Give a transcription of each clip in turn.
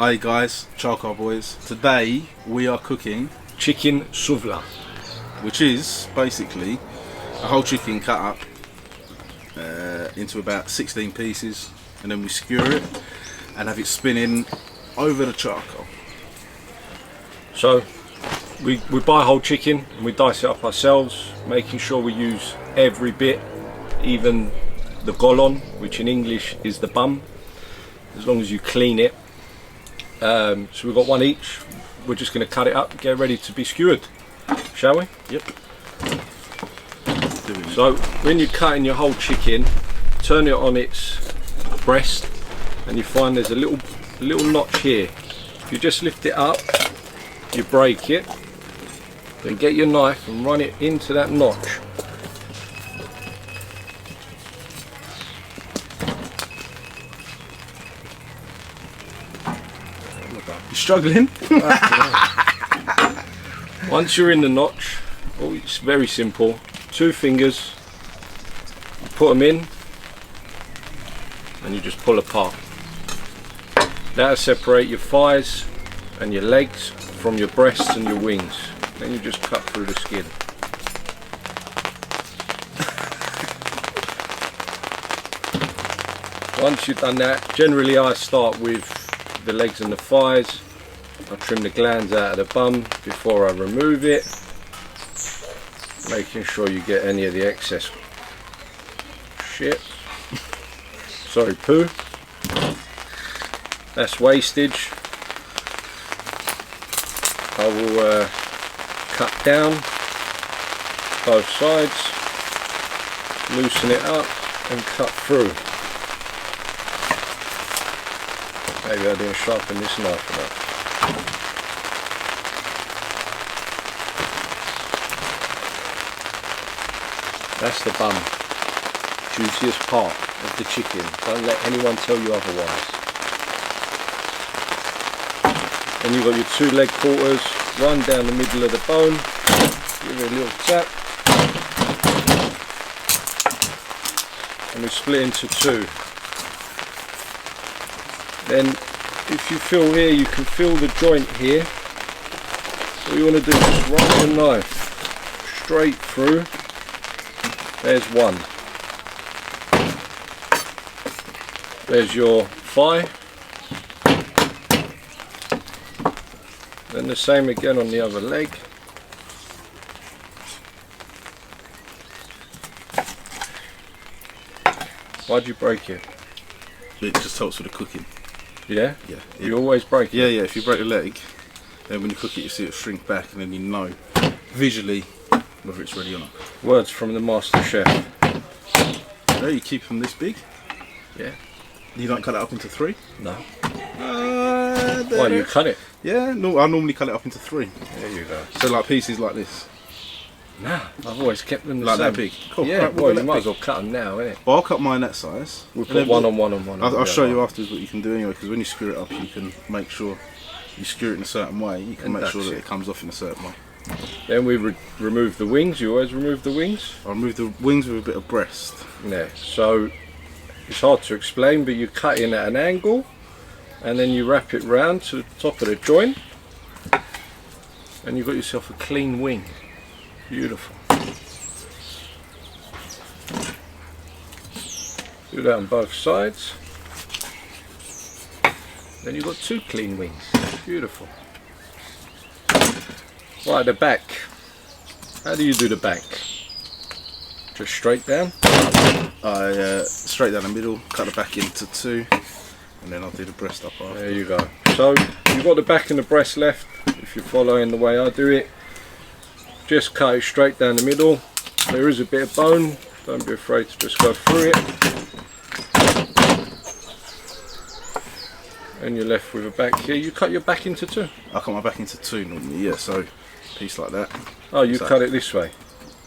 Hi guys, Charcoal Boys. Today we are cooking Chicken Souvla, which is basically a whole chicken cut up into about 16 pieces, and then we skewer it and have it spinning over the charcoal. So we buy whole chicken and we dice it up ourselves, making sure we use every bit, even the golon, which in English is the bum, as long as you clean it. So we've got one each. We're just going to cut it up, get ready to be skewered, shall we? Yep. So when you're cutting your whole chicken, turn it on its breast and you find there's a little notch here. If you just lift it up, you break it, then get your knife and run it into that notch. You struggling? Once you're in the notch, it's very simple. 2 fingers, you put them in and you just pull apart. That'll separate your thighs and your legs from your breasts and your wings. Then you just cut through the skin. Once you've done that, generally I start with the legs and the thighs. I trim the glands out of the bum before I remove it, making sure you get any of the excess shit. Sorry, poo. That's wastage. I will cut down both sides, loosen it up and cut through. Maybe I didn't sharpen this knife enough. That's the bum, juiciest part of the chicken. Don't let anyone tell you otherwise. Then you've got your 2 leg quarters, run down the middle of the bone, give it a little tap, and we split into 2. Then if you feel here, you can feel the joint here. What you want to do is just run your knife straight through. There's one. There's your thigh. Then the same again on the other leg. Why'd you break it? It just helps with the cooking. Yeah? Yeah. You always break it? Yeah, yeah. If you break the leg, then when you cook it, you see it shrink back, and then you know visually whether it's ready or not. Words from the master chef. There, you keep them this big. Yeah. You don't cut it up into 3? No. Why you cut it? Yeah, no, I normally cut it up into 3. There you go. So like pieces like this. Nah, I've always kept them the like same. That big. Cool. Yeah, right, well you might as well cut them now, innit? Well, I'll cut mine that size. We'll put one on one on one. I'll show you afterwards what you can do anyway, because when you skewer it up, you can make sure you skewer it in a certain way. You can make sure that it comes off in a certain way. Then we remove the wings. You always remove the wings? I'll remove the wings with a bit of breast. Yeah, so it's hard to explain, but you cut in at an angle and then you wrap it round to the top of the joint and you've got yourself a clean wing. Beautiful. Do that on both sides. Then you've got 2 clean wings. Beautiful. Right, the back. How do you do the back? Just straight down? I straight down the middle, cut the back into 2, and then I'll do the breast up after. There you go. So you've got the back and the breast left. If you're following the way I do it, just cut it straight down the middle. There is a bit of bone. Don't be afraid to just go through it. And you're left with a back here. You cut your back into 2? I cut my back into 2 normally, yeah, so piece like that. Oh, you cut it this way?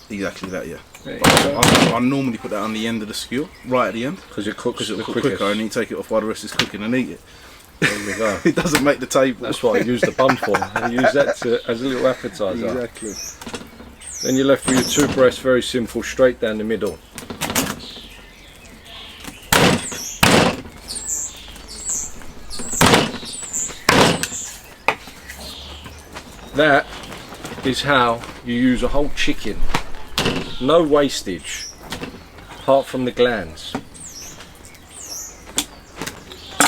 Exactly that, yeah. I I normally put that on the end of the skewer, right at the end. Because it cooks the quicker, quickest. and you take it off while the rest is cooking and eat it. There you go. It doesn't make the table. That's what I use the bun for. I use that as a little appetizer. Exactly. Then you're left with your 2 breasts, very simple, straight down the middle. That is how you use a whole chicken. No wastage, apart from the glands.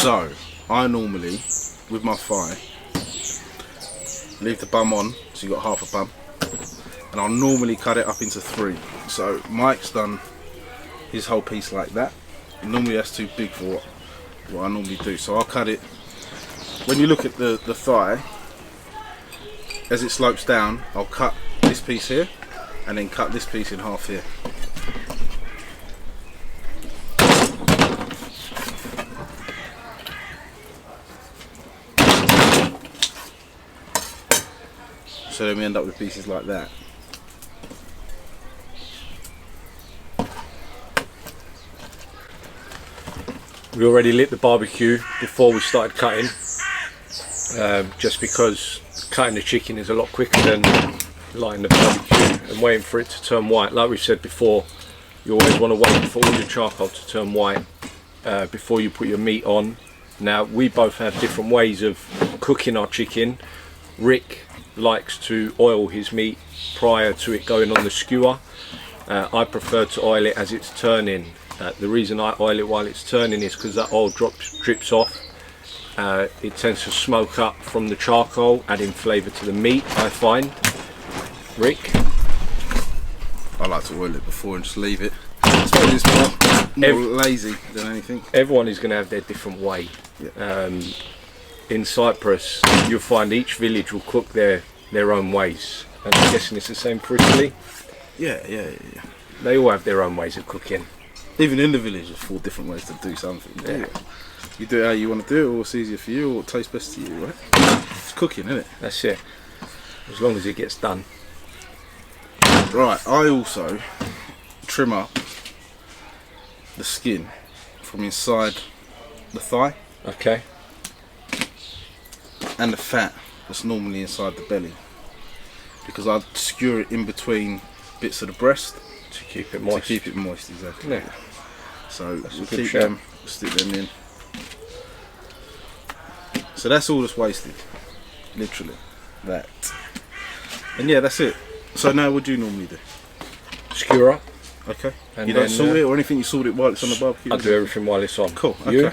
So, I normally, with my thigh, leave the bum on, so you've got half a bum, and I'll normally cut it up into 3. So Mike's done his whole piece like that. Normally that's too big for what I normally do, so I'll cut it. When you look at the thigh, as it slopes down, I'll cut this piece here and then cut this piece in half here. So then we end up with pieces like that. We already lit the barbecue before we started cutting, just because cutting the chicken is a lot quicker than lighting the barbecue and waiting for it to turn white. Like we've said before, you always want to wait for all your charcoal to turn white before you put your meat on. Now, we both have different ways of cooking our chicken. Rick likes to oil his meat prior to it going on the skewer. I prefer to oil it as it's turning. The reason I oil it while it's turning is because that oil drips off. It tends to smoke up from the charcoal, adding flavour to the meat, I find. Rick? I like to oil it before and just leave it. I suppose it's more lazy than anything. Everyone is going to have their different way. Yeah. In Cyprus, you'll find each village will cook their own ways. And I'm guessing it's the same for Italy. Yeah. They all have their own ways of cooking. Even in the village, there's 4 different ways to do something. Yeah. You do it how you want to do it, or what's easier for you, or what tastes best to you, right? It's cooking, isn't it? That's it. As long as it gets done. Right, I also trim up the skin from inside the thigh. Okay. And the fat that's normally inside the belly, because I skewer it in between bits of the breast To keep it moist. to keep it moist, exactly. Yeah. So That's a we'll good keep shout. them, stick them in. So that's all that's wasted, literally, that. And yeah, that's it. So now what do you normally do? Skewer up. Okay. And You don't then, salt it or anything, you salt it while it's on the barbecue? I do everything while it's on. Cool, okay. You?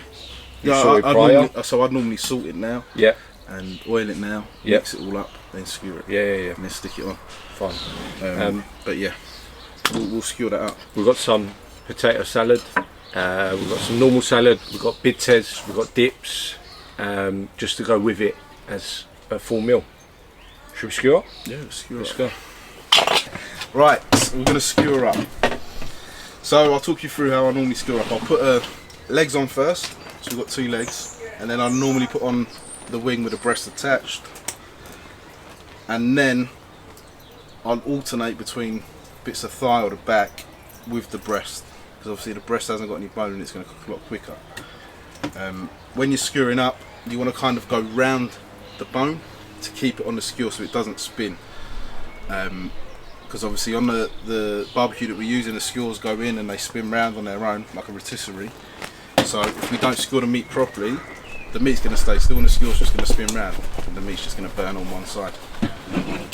Yeah, salt it I'd prior? normally salt it now Yeah. and oil it now, Yep. mix it all up, then skewer it, Yeah. and then stick it on. Fine. But yeah, we'll skewer that up. We've got some potato salad. We've got some normal salad. We've got bites. We've got dips. Just to go with it as a full meal. Should we skewer? Yeah, skewer Let's up. go. Right, we're going to skewer up. So I'll talk you through how I normally skewer up. I'll put legs on first, so we've got 2 legs, and then I normally put on the wing with the breast attached, and then I'll alternate between bits of thigh or the back with the breast, because obviously the breast hasn't got any bone and it's going to cook a lot quicker. When you're skewering up, you want to kind of go round the bone to keep it on the skewer so it doesn't spin. Because obviously on the barbecue that we're using, the skewers go in and they spin round on their own like a rotisserie. So if we don't skewer the meat properly, the meat's going to stay still and the skewer's just going to spin round and the meat's just going to burn on one side.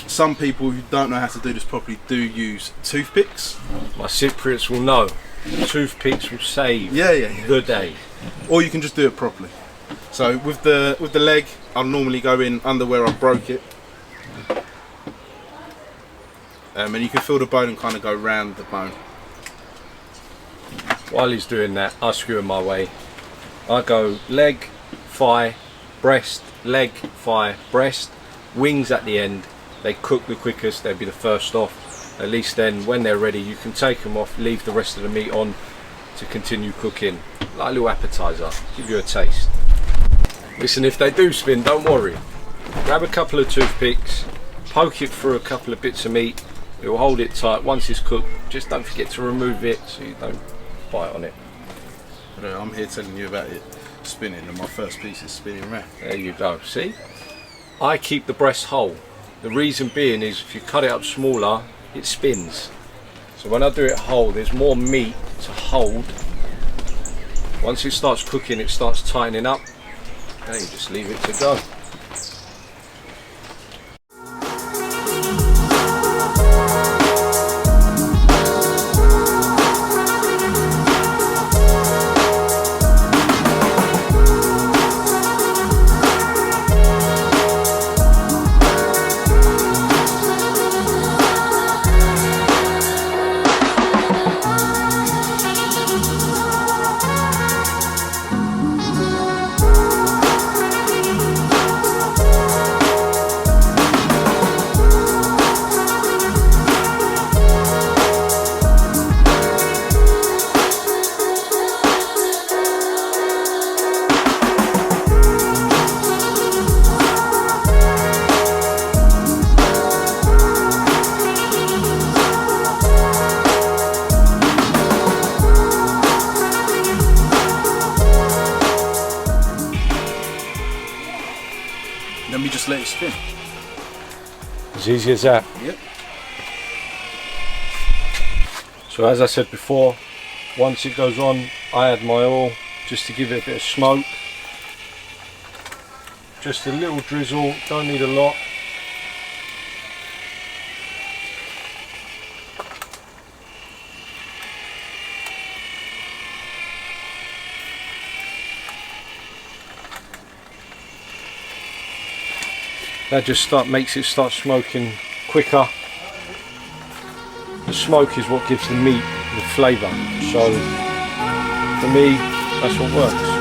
Some people who don't know how to do this properly do use toothpicks. My Cypriots will know. Toothpicks will save the day. Or you can just do it properly. So with the leg, I'll normally go in under where I broke it. And you can feel the bone and kind of go round the bone. While he's doing that, I skewer my way. I go leg, thigh, breast, leg, thigh, breast, wings at the end. They cook the quickest, they'll be the first off. At least then, when they're ready, you can take them off, leave the rest of the meat on to continue cooking. Like a little appetizer, give you a taste. Listen, if they do spin, don't worry. Grab a couple of toothpicks, poke it through a couple of bits of meat. It will hold it tight. Once it's cooked, just don't forget to remove it so you don't bite on it. I'm here telling you about it spinning, and my first piece is spinning round. There you go. See? I keep the breast whole. The reason being is if you cut it up smaller, it spins. So when I do it whole, there's more meat to hold. Once it starts cooking, it starts tightening up. Then you just leave it to go. thin. As easy as that. Yep. So as I said before, once it goes on, I add my oil just to give it a bit of smoke. Just a little drizzle, don't need a lot. That just makes it start smoking quicker. The smoke is what gives the meat the flavour. So for me, that's what works.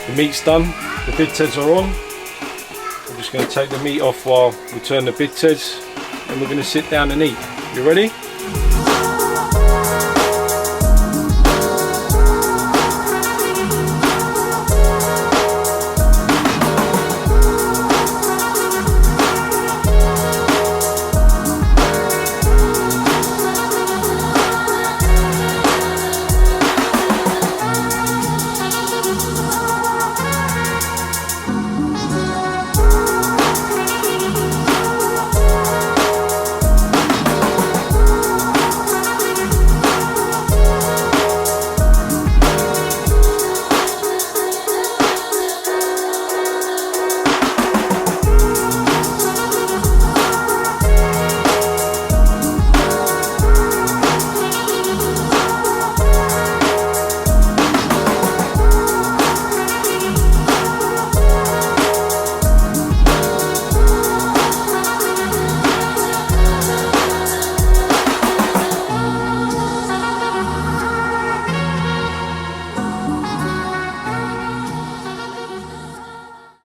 The meat's done, the bid heads are on. I'm just going to take the meat off while we turn the bid heads, and we're going to sit down and eat. You ready?